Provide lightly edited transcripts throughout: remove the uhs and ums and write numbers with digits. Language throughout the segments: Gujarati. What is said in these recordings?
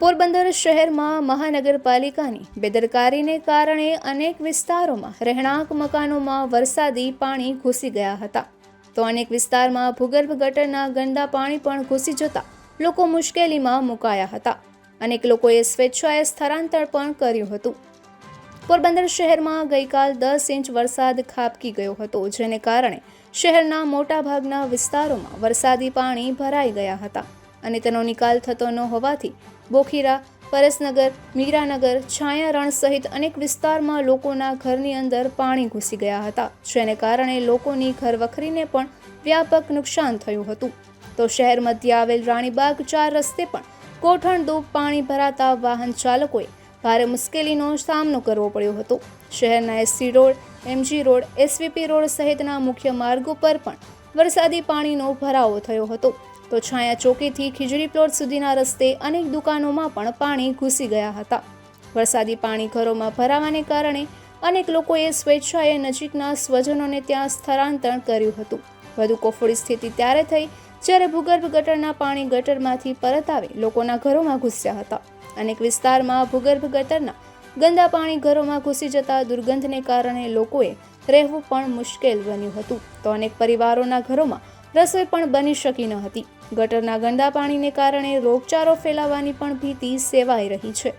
પોરબંદર શહેરમાં મહાનગરપાલિકાની બેદરકારીને કારણે અનેક વિસ્તારોમાં રહેણાંક મકાનોમાં વરસાદી પાણી ઘૂસી ગયા હતા, તો અનેક વિસ્તારમાં ભૂગર્ભ ગટરના ગંદા પાણી પણ ઘૂસી જતા લોકો મુશ્કેલીમાં મુકાયા હતા. અનેક લોકોએ સ્વેચ્છાએ સ્થળાંતર પણ કર્યું હતું. પોરબંદર શહેરમાં ગઈકાલ 10 ઇંચ વરસાદ ખાબકી ગયો હતો, જેને કારણે શહેરના મોટાભાગના વિસ્તારોમાં વરસાદી પાણી ભરાઈ ગયા હતા અને તેનો નિકાલ થતો ન હોવાથી બોખીરા, પરેશનગર, મીરાનગર, છાયારણ સહિત અનેક વિસ્તારમાં લોકોના ઘરની અંદર પાણી ઘૂસી ગયા હતા, જેને કારણે લોકોની ઘરવખરીને પણ વ્યાપક નુકસાન થયું હતું. તો શહેર મધ્ય આવેલ રાણીબાગ 4 રસ્તે પણ કોઠણદૂબ પાણી ભરાતા વાહન ચાલકોએ ભારે મુશ્કેલીનો સામનો કરવો પડ્યો હતો. શહેરના SC road, MG road, SVP road સહિતના મુખ્ય માર્ગો પર પણ વરસાદી પાણીનો ભરાવો થયો હતો. તો છાયા ચોકીથી ખીજડી પ્લોટ સુધીના રસ્તે અનેક દુકાનોમાં પણ પાણી ઘૂસી ગયા હતા. વરસાદી પાણી ઘરોમાં ભરાવાને કારણે અનેક લોકોએ સ્વેચ્છાએ નજીકના સ્વજનોને ત્યાં સ્થળાંતર કર્યું હતું. વધુ કફોડી સ્થિતિ ત્યારે થઈ જ્યારે ભૂગર્ભ ગટરના પાણી ગટરમાંથી પરત આવે લોકોના ઘરોમાં ઘૂસ્યા હતા. અનેક વિસ્તારમાં ભૂગર્ભ ગટરના ગંદા પાણી ઘરોમાં ઘૂસી જતા દુર્ગંધને કારણે લોકોએ રહેવું પણ મુશ્કેલ બન્યું હતું. તો અનેક પરિવારોના ઘરોમાં રસોઈ પણ બની શકી ન હતી. ગટરના ગંદા પાણીને કારણે રોગચાળો ફેલાવાની પણ ભીતિ સેવાઈ રહી છે.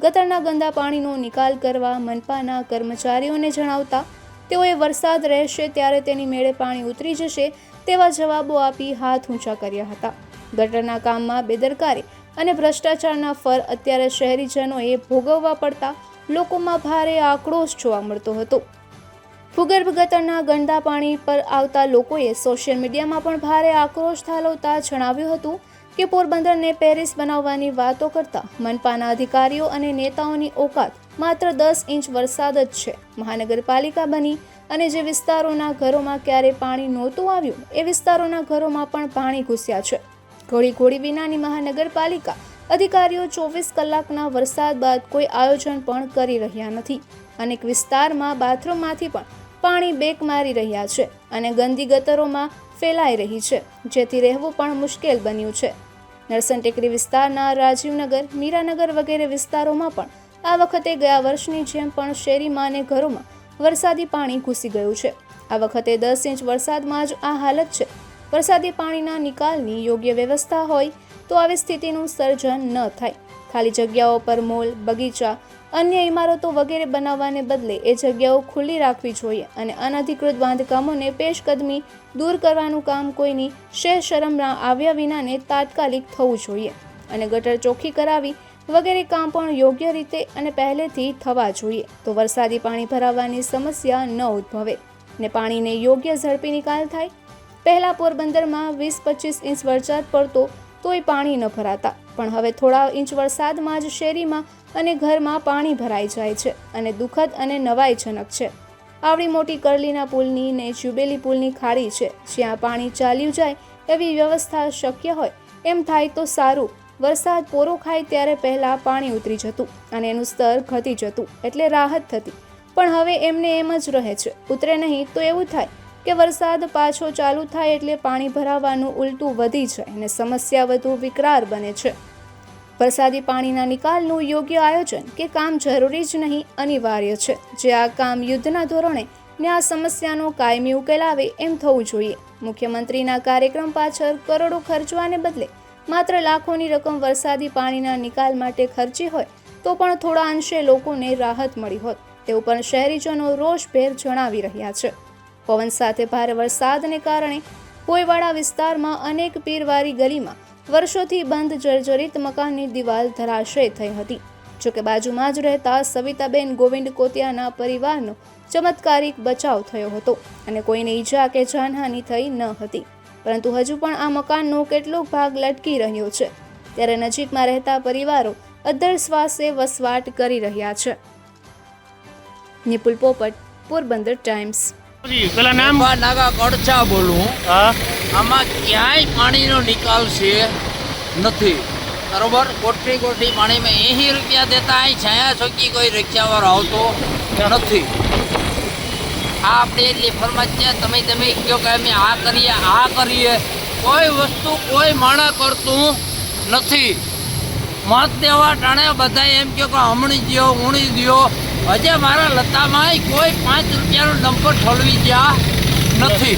ગટરના ગંદા પાણીનો નિકાલ કરવા મનપાના કર્મચારીઓને જણાવતા તેઓએ વરસાદ રહેશે ત્યારે તેની મેળે પાણી ઉતરી જશે તેવા જવાબો આપી હાથ ઊંચા કર્યા હતા. ગટરના કામમાં બેદરકારી અને ભ્રષ્ટાચારના ફર અત્યારે શહેરીજનોએ ભોગવવા પડતા લોકોમાં ભારે આક્રોશ જોવા મળતો હતો. ભૂગર્ભ ગટરના ગંદા પાણી પર આવતા લોકોએ સોશિયલ મીડિયામાં પણ ભારે આક્રોશ ઠાલવતા જણાવ્યું હતું કે પોરબંદરને પેરિસ બનાવવાની વાતો કરતા મનપાના અધિકારીઓ અને નેતાઓની ઓકાત માત્ર 10 ઇંચ વરસાદ જ છે. મહાનગરપાલિકા બની અને જે વિસ્તારોના ઘરોમાં ક્યારે પાણી નહોતું આવ્યું એ વિસ્તારોના ઘરોમાં પણ પાણી ઘૂસ્યા છે. ઘોડી વિનાની મહાનગરપાલિકા અધિકારીઓ 24 કલાકના વરસાદ બાદ કોઈ આયોજન પણ કરી રહ્યા નથી. અનેક વિસ્તારમાં બાથરૂમમાંથી પણ પાણી બેક મારી રહ્યા છે અને ગંદી ગટરોમાં ફેલાઈ રહી છે, જેથી રહેવું પણ મુશ્કેલ બન્યું છે. નરસણ ટેકરી વિસ્તારના રાજીવનગર, મીરાનગર વગેરે વિસ્તારોમાં પણ આ વખતે ગયા વર્ષની જેમ પણ શેરીમાં અને ઘરોમાં વરસાદી પાણી ઘૂસી ગયું છે. આ વખતે 10 ઇંચ વરસાદમાં જ આ હાલત છે. વરસાદી પાણીના નિકાલની યોગ્ય વ્યવસ્થા હોય તો આવી સ્થિતિનું સર્જન ન થાય. ખાલી જગ્યાઓ પર મોલ, બગીચા, અન્ય ઇમારતો વગેરે બનાવવાને બદલે એ જગ્યાઓ ખુલ્લી રાખવી જોઈએ અને અનધિકૃત બાંધકામોને પેશકદમી દૂર કરવાનું કામ કોઈની શરમ આવ્યા વિનાને તાત્કાલિક થવું જોઈએ અને ગટર ચોખ્ખી કરાવી વગેરે કામ પણ યોગ્ય રીતે અને પહેલેથી થવા જોઈએ, તો વરસાદી પાણી ભરાવાની સમસ્યા ન ઉદ્ભવે ને પાણીને યોગ્ય ઝડપી નિકાલ થાય. પહેલા પોરબંદરમાં 20-25 ઇંચ વરસાદ પડતો તોય પાણી ન ભરાતા, પણ હવે થોડા ઇંચ વરસાદમાં જ શેરીમાં અને ઘરમાં પાણી ભરાઈ જાય છે અને દુઃખદ અને નવાઈજનક છે. આવડી મોટી કરલીના પુલની ને જ્યુબેલી પુલની ખાડી છે, જ્યાં પાણી ચાલ્યું જાય એવી વ્યવસ્થા શક્ય હોય એમ થાય તો સારું. વરસાદ પોરો ખાય ત્યારે પહેલાં પાણી ઉતરી જતું અને એનું સ્તર ઘટી જતું એટલે રાહત થતી, પણ હવે એમને એમ જ રહે છે. ઉતરે નહીં તો એવું થાય કે વરસાદ પાછો ચાલુ થાય એટલે પાણી ભરાવાનું ઉલટું વધી જાય અને સમસ્યા વધુ વિકરાળ બને છે. વરસાદી પાણીના નિકાલનું યોગ્ય આયોજન કે કામ જરૂરી જ નહીં, અનિવાર્ય છે. જે આ કામ યુદ્ધના ધોરણે ને આ સમસ્યાનો કાયમી ઉકેલ આવે એમ થવું જોઈએ. મુખ્યમંત્રીના કાર્યક્રમ પાછળ કરોડો ખર્ચવાને બદલે માત્ર લાખોની રકમ વરસાદી પાણીના નિકાલ માટે ખર્ચી હોય તો પણ થોડા અંશે લોકોને રાહત મળી હોત તેવું પણ શહેરીજનો રોષભેર જણાવી રહ્યા છે. પવન સાથે ભારે વરસાદને કારણે ભોયવાડા વિસ્તારમાં અનેક પીરવારી ગલીમાં વર્ષોથી બંધ જર્જરિત મકાનની દિવાલ ધરાશય થઈ હતી. જોકે બાજુમાં જ રહેતા સવિતાબેન ગોવિંદ કોતિયાના પરિવારનો ચમત્કારિક બચાવ થયો હતો અને કોઈને ઈજા કે જાનહાનિ થઈ ન હતી, પરંતુ હજુ પણ આ મકાનનો કેટલોક ભાગ લટકી રહ્યો છે. ત્યારે નજીકમાં રહેતા પરિવારો અદ્ધર શ્વાસે વસવાટ કરી રહ્યા છે. નિપુલ પોપટ, પોરબંદર ટાઈમ્સ. પેલા નામ નાગા કડછા બોલું. હા, આમાં ક્યાંય પાણીનો નિકાલ છે નથી, બરોબર. કોઠી પાણીમાં 80 રૂપિયા દેતા અહીં છાયા ચોકી કોઈ રિક્ષાવાળો આવતો નથી. આ આપણે એટલી ફરમાઈશ છે, તમે કહો કે અમે આ કરીએ, કોઈ વસ્તુ કોઈ માણા કરતું નથી. મત દેવા ટાણે બધા એમ કહે કે હમણી દ્યો ઉણી દ્યો. હજે મારા લતામાં કોઈ 5 રૂપિયાનું ડમ્પર ઠલવી ગયા નથી.